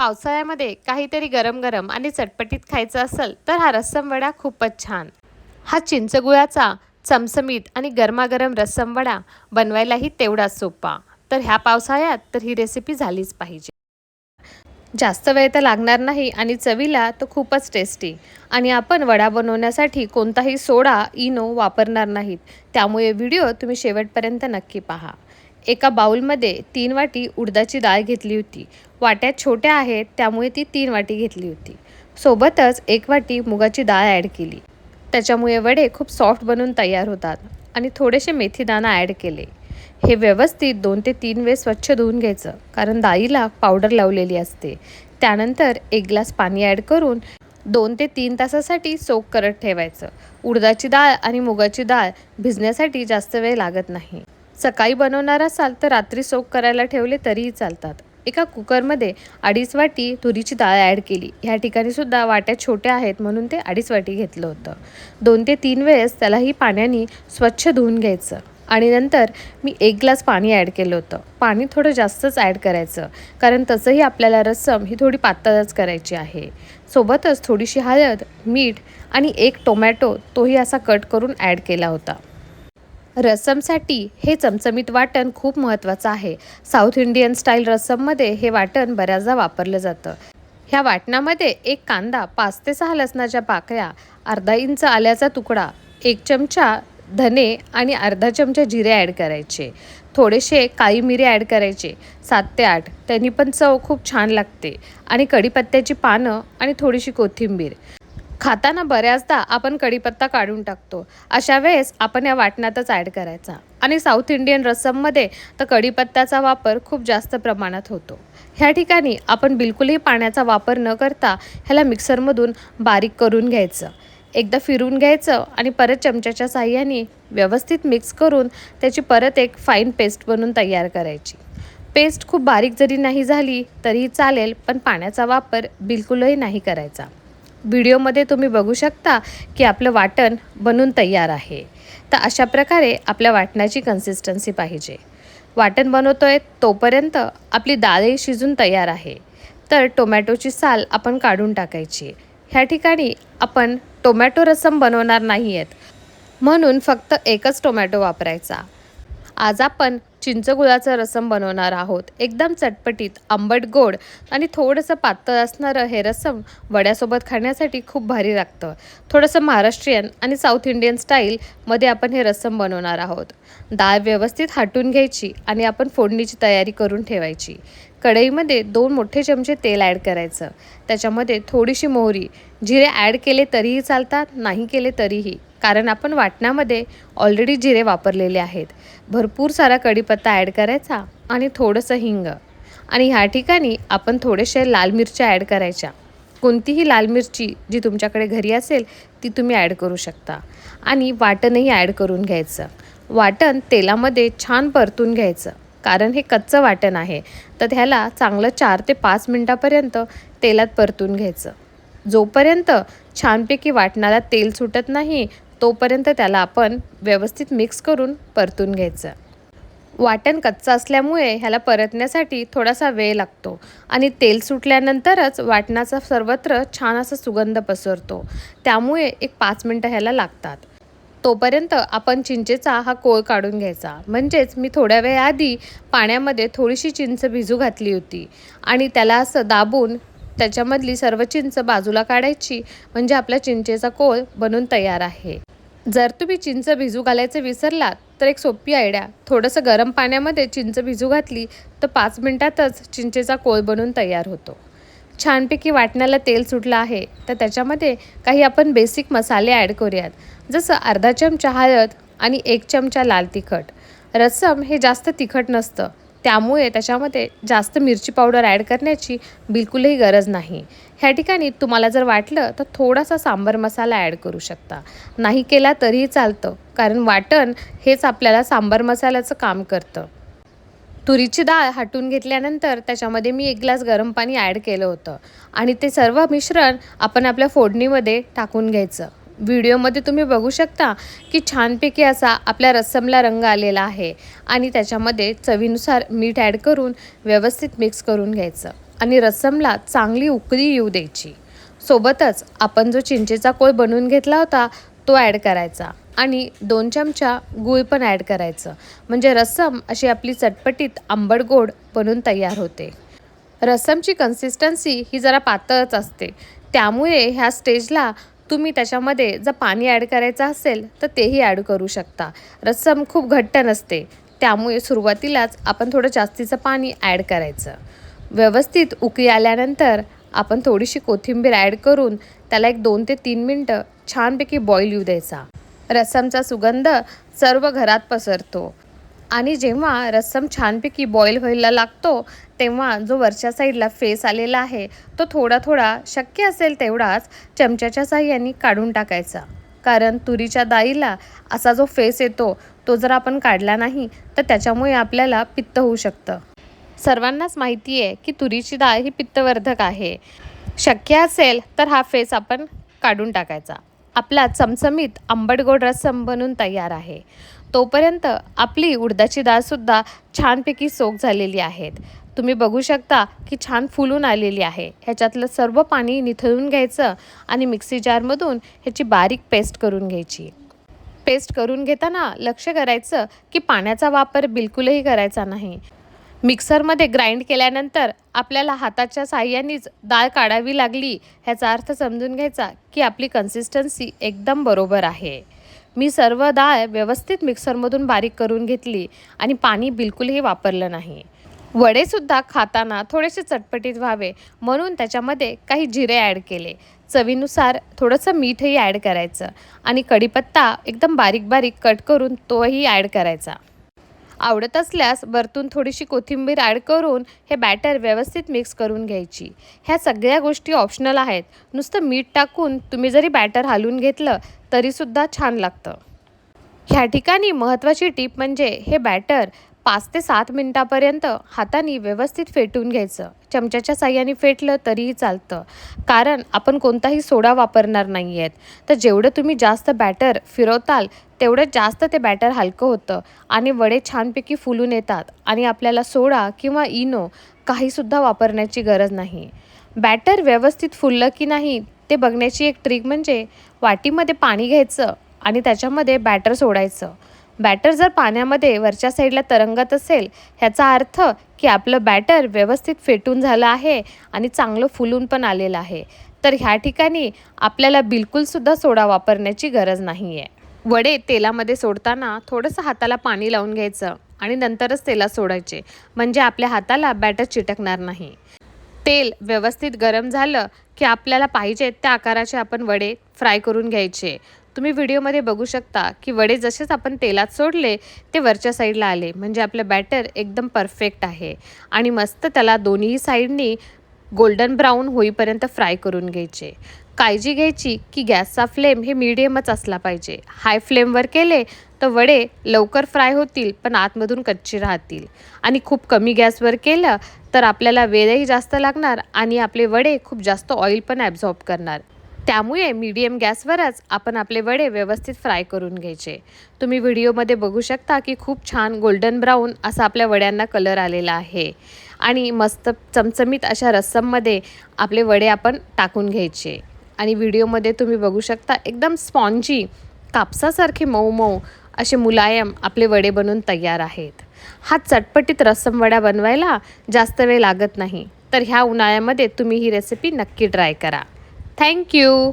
पावसाळ्यामध्ये काहीतरी गरम गरम आणि चटपटीत खायचं असेल तर हा रस्सम वडा खूपच छान. हा चिंचगुळाचा चमचमीत आणि गरमागरम रस्सम वडा बनवायलाही तेवढाच सोपा. तर ह्या पावसाळ्यात तर ही रेसिपी झालीच पाहिजे. जास्त वेळ तर लागणार नाही आणि चवीला तो खूपच टेस्टी. आणि आपण वडा बनवण्यासाठी कोणताही सोडा इनो वापरणार नाहीत. त्यामुळे व्हिडिओ तुम्ही शेवटपर्यंत नक्की पहा. एका बाउलमध्ये 3 वाटी उडदाची डाळ घेतली होती. वाट्या छोट्या आहेत त्यामुळे ती 3 वाटी घेतली होती. सोबतच 1 वाटी मुगाची डाळ ॲड केली. त्याच्यामुळे वडे खूप सॉफ्ट बनून तयार होतात. आणि थोडेसे मेथीदाणा ॲड केले. हे व्यवस्थित 2 ते 3 वेळेस स्वच्छ धुवून घ्यायचं, कारण डाळीला पावडर लावलेली असते. त्यानंतर 1 ग्लास पाणी ॲड करून 2 ते 3 तासासाठी सोक करत ठेवायचं. उडदाची डाळ आणि मुगाची डाळ भिजण्यासाठी जास्त वेळ लागत नाही. सकाळी बनवणार असाल तर रात्री सोक करायला ठेवले तरीही चालतात. एका कुकरमध्ये 2.5 वाटी तुरीची डाळ ॲड केली. ह्या ठिकाणी सुद्धा वाट्या छोट्या आहेत म्हणून ते 2.5 वाटी घेतलं होतं. 2 ते 3 वेळेस त्यालाही पाण्याने स्वच्छ धुवून घ्यायचं. आणि नंतर मी 1 ग्लास पाणी ॲड केलं होतं. पाणी थोडं जास्तच ॲड करायचं, कारण तसंही आपल्याला रस्सम ही थोडी पातळच करायची आहे. सोबतच थोडीशी हळद, मीठ आणि 1 टोमॅटो तोही असा कट करून ॲड केला होता. रस्समसाठी हे चमचमीत वाटण खूप महत्त्वाचं आहे. साऊथ इंडियन स्टाईल रस्सममध्ये हे वाटण बऱ्याचदा वापरलं जातं. ह्या वाटणामध्ये 1 कांदा, 5 ते 6 लसणाच्या पाकळ्या, अर्धा इंच आल्याचा तुकडा, 1 चमचा धने आणि अर्धा चमचा जिरे ॲड करायचे. थोडेसे काळी मिरी ॲड करायचे, 7 ते 8. त्यांनी पण चव खूप छान लागते. आणि कढीपत्त्याची पानं आणि थोडीशी कोथिंबीर. खाताना बऱ्याचदा आपण कढीपत्ता काढून टाकतो. अशा वेळेस आपण या वाटणातच ॲड करायचा. आणि साऊथ इंडियन रस्सममध्ये तर कढीपत्त्याचा वापर खूप जास्त प्रमाणात होतो. ह्या ठिकाणी आपण बिलकुलही पाण्याचा वापर न करता ह्याला मिक्सरमधून बारीक करून घ्यायचं. एकदा फिरून घ्यायचं आणि परत चमच्याच्या साहाय्याने व्यवस्थित मिक्स करून त्याची परत एक फाईन पेस्ट बनवून तयार करायची. पेस्ट खूप बारीक जरी नाही झाली तरीही चालेल, पण पाण्याचा वापर बिलकुलही नाही करायचा. व्हिडिओमध्ये तुम्ही बघू शकता की आपलं वाटण बनून तयार आहे. तर अशा प्रकारे आपल्या वाटणाची कन्सिस्टन्सी पाहिजे. वाटण बनवतोय तोपर्यंत आपली डाळही शिजून तयार आहे. तर टोमॅटोची साल आपण काढून टाकायची. ह्या ठिकाणी आपण टोमॅटो रस्सम बनवणार नाही आहेत, म्हणून फक्त एकच टोमॅटो वापरायचा. आज आपण चिंचगुळाचं रस्सम बनवणार आहोत. एकदम चटपटीत, आंबट गोड आणि थोडंसं पातळ असणारं हे रस्सम वड्यासोबत खाण्यासाठी खूप भारी लागतं. थोडंसं महाराष्ट्रीयन आणि साऊथ इंडियन स्टाईलमध्ये आपण हे रस्सम बनवणार आहोत. डाळ व्यवस्थित हाटून घ्यायची आणि आपण फोडणीची तयारी करून ठेवायची. कढईमध्ये 2 मोठे चमचे तेल ॲड करायचं. त्याच्यामध्ये थोडीशी मोहरी, जिरे ॲड केले तरीही चालतात, नाही केले तरीही, कारण आपण वाटणामध्ये ऑलरेडी जिरे वापरलेले आहेत. भरपूर सारा कढीपत्ता ॲड करायचा आणि थोडंसं हिंग. आणि ह्या ठिकाणी आपण थोडेसे लाल मिरच्या ॲड करायच्या. कोणतीही लाल मिरची जी तुमच्याकडे घरी असेल ती तुम्ही ॲड करू शकता. आणि वाटणही ॲड करून घ्यायचं. वाटण तेलामध्ये छान परतून घ्यायचं, कारण हे कच्चं वाटण आहे. तर ह्याला चांगलं 4 ते 5 मिनटापर्यंत तेलात परतून घ्यायचं. जोपर्यंत छानपैकी वाटणाला तेल सुटत नाही तोपर्यंत त्याला आपण व्यवस्थित मिक्स करून परतून घ्यायचं. वाटण कच्चं असल्यामुळे ह्याला परतण्यासाठी थोडासा वेळ लागतो आणि तेल सुटल्यानंतरच वाटणाचा सर्वत्र छान असा सुगंध पसरतो. त्यामुळे एक 5 मिनटं ह्याला लागतात. तोपर्यंत आपण चिंचेचा हा कोळ काढून घ्यायचा. म्हणजेच मी थोड्या वेळ आधी पाण्यामध्ये थोडीशी चिंच भिजू घातली होती आणि त्याला असं दाबून त्याच्यामधली सर्व चिंच बाजूला काढायची, म्हणजे आपला चिंचेचा कोळ बनून तयार आहे. जर तुम्ही चिंच भिजू घालायचं विसरलात तर एक सोपी आयडिया, थोडंसं गरम पाण्यामध्ये चिंच भिजू घातली तर 5 मिनटातच चिंचेचा कोळ बनून तयार होतो. छानपैकी वाटण्याला तेल सुटलं आहे तर त्याच्यामध्ये काही आपण बेसिक मसाले ॲड करूयात. जसं अर्धा चमचा हळद आणि 1 चमचा लाल तिखट. रस्सम हे जास्त तिखट नसतं, त्यामुळे त्याच्यामध्ये जास्त मिरची पावडर ॲड करण्याची बिलकुलही गरज नाही. ह्या ठिकाणी तुम्हाला जर वाटलं तर थोडासा सांबार मसाला ॲड करू शकता. नाही केला तरीही चालतं, कारण वाटण हेच आपल्याला सांबार मसाल्याचं काम करतं. तुरीची डाळ हाटून घेतल्यानंतर त्याच्यामध्ये मी 1 ग्लास गरम पाणी ॲड केलं होतं आणि ते सर्व मिश्रण आपण आपल्या फोडणीमध्ये टाकून घ्यायचं. व्हिडिओमध्ये तुम्ही बघू शकता की छानपैकी असा आपल्या रस्समला रंग आलेला आहे आणि त्याच्यामध्ये चवीनुसार मीठ ॲड करून व्यवस्थित मिक्स करून घ्यायचं. आणि रस्समला चांगली उकळी येऊ द्यायची. सोबतच आपण जो चिंचेचा कोळ बनवून घेतला होता तो ॲड करायचा आणि 2 चमचा गूळ पण ॲड करायचं. म्हणजे रस्सम अशी आपली चटपटीत आंबट गोड बनून तयार होते. रस्समची कन्सिस्टन्सी ही जरा पातळच असते, त्यामुळे ह्या स्टेजला तुम्ही त्याच्यामध्ये जर पाणी ॲड करायचं असेल तर तेही ॲड करू शकता. रस्सम खूप घट्ट नसते, त्यामुळे सुरुवातीलाच आपण थोडं जास्तीचं पाणी ॲड करायचं. व्यवस्थित उकळी आल्यानंतर आपण थोडीशी कोथिंबीर ॲड करून त्याला एक 2 ते 3 मिनटं छानपैकी बॉईल येऊ द्यायचा. रस्समचा सुगंध सर्व घरात पसरतो आणि जेव्हा रस्सम छानपैकी बॉईल व्हायला लागतो तेव्हा जो वरच्या साईडला फेस आलेला आहे तो थोडा थोडा शक्य असेल तेवढाच चमच्याच्या साहाय्याने काढून टाकायचा. कारण तुरीच्या डाळीला असा जो फेस येतो तो जर आपण काढला नाही तर त्याच्यामुळे आपल्याला पित्त होऊ शकतं. सर्वांनाच माहिती आहे की तुरीची डाळ ही पित्तवर्धक आहे. शक्य असेल तर हा फेस आपण काढून टाकायचा. आपला चमचमीत आंबट गोड रस्सम बनून तयार आहे. तोपर्यंत आपली उडदाची डाळसुद्धा छानपैकी सोक झालेली आहेत. तुम्ही बघू शकता की छान फुलून आलेली आहे. ह्याच्यातलं सर्व पाणी निथळून घ्यायचं आणि मिक्सी जारमधून ह्याची बारीक पेस्ट करून घ्यायची. पेस्ट करून घेताना लक्ष करायचं की पाण्याचा वापर बिलकुलही करायचा नाही. मिक्सरमध्ये ग्राइंड केल्यानंतर आपल्याला हाताच्या साहाय्यानेच डाळ काढावी लागली ह्याचा अर्थ समजून घ्यायचा की आपली कन्सिस्टन्सी एकदम बरोबर आहे. मी सर्व डाळ व्यवस्थित मिक्सरमधून बारीक करून घेतली आणि पाणी बिलकुलही वापरलं नाही. वडेसुद्धा खाताना थोडेसे चटपटीत व्हावे म्हणून त्याच्यामध्ये काही जिरे ॲड केले. चवीनुसार थोडंसं मीठही ॲड करायचं आणि कढीपत्ता एकदम बारीक बारीक कट करून तोही ॲड करायचा. आवडत असल्यास वरतून थोडीशी कोथिंबीर ॲड करून हे बॅटर व्यवस्थित मिक्स करून घ्यायची. ह्या सगळ्या गोष्टी ऑप्शनल आहेत. नुसतं मीठ टाकून तुम्ही जरी बॅटर हलवून घेतलं तरीसुद्धा छान लागतं. ह्या ठिकाणी महत्त्वाची टीप म्हणजे हे बॅटर 5 ते 7 मिनिटापर्यंत हाताने व्यवस्थित फेटून घ्यायचं. चमच्याच्या साहाय्याने फेटलं तरीही चालतं, कारण आपण कोणताही सोडा वापरणार नाही आहेत. तर जेवढं तुम्ही जास्त बॅटर फिरवताल तेवढं जास्त ते बॅटर हलकं होतं आणि वडे छानपैकी फुलून येतात आणि आपल्याला सोडा किंवा इनो काहीसुद्धा वापरण्याची गरज नाही. बॅटर व्यवस्थित फुललं की नाही ते बघण्याची एक ट्रिक म्हणजे वाटीमध्ये पाणी घ्यायचं आणि त्याच्यामध्ये बॅटर सोडायचं. बॅटर जर पाण्यामध्ये वरच्या साईडला तरंगत असेल ह्याचा अर्थ की आपलं बॅटर व्यवस्थित फेटून झालं आहे आणि चांगलं फुलून पण आलेलं आहे. तर ह्या ठिकाणी आपल्याला बिलकुलसुद्धा सोडा वापरण्याची गरज नाही आहे. वडे तेलामध्ये सोडताना थोडंसं हाताला पाणी लावून घ्यायचं आणि नंतरच तेलात सोडायचे, म्हणजे आपल्या हाताला बॅटर चिटकणार नाही. तेल व्यवस्थित गरम झालं की आपल्याला पाहिजे त्या आकाराचे आपण वडे फ्राय करून घ्यायचे. तुम्ही व्हिडिओमध्ये बघू शकता की वडे जसेच आपण तेलात सोडले ते वरच्या साईडला आले, म्हणजे आपलं बॅटर एकदम परफेक्ट आहे. आणि मस्त त्याला दोन्ही साईडनी गोल्डन ब्राऊन होईपर्यंत फ्राय करून घ्यायचे. काळजी घ्यायची की गॅसचा फ्लेम हे मीडियमच असला पाहिजे. हाय फ्लेमवर केले तर वडे लवकर फ्राय होतील पण आतमधून कच्चे राहतील, आणि खूप कमी गॅसवर केलं तर आपल्याला वेळही जास्त लागणार आणि आपले वडे खूप जास्त ऑइल पण ॲब्झॉर्ब करणार. त्यामुळे मीडियम गॅसवरच आपण आपले वडे व्यवस्थित फ्राय करून घ्यायचे. तुम्ही व्हिडिओमध्ये बघू शकता की खूप छान गोल्डन ब्राऊन असा आपल्या वड्यांना कलर आलेला आहे आणि मस्त चमचमीत अशा रस्सममध्ये आपले वडे आपण टाकून घ्यायचे. आणि व्हिडिओमध्ये तुम्ही बघू शकता एकदम स्पॉन्जी कापसासारखे मऊ मऊ असे मुलायम आपले वडे बनून तयार आहेत. हा चटपटीत रस्सम वडा बनवायला जास्त वेळ लागत नाही. तर ह्या उन्हाळ्यामध्ये तुम्ही ही रेसिपी नक्की ट्राय करा. थँक्यू.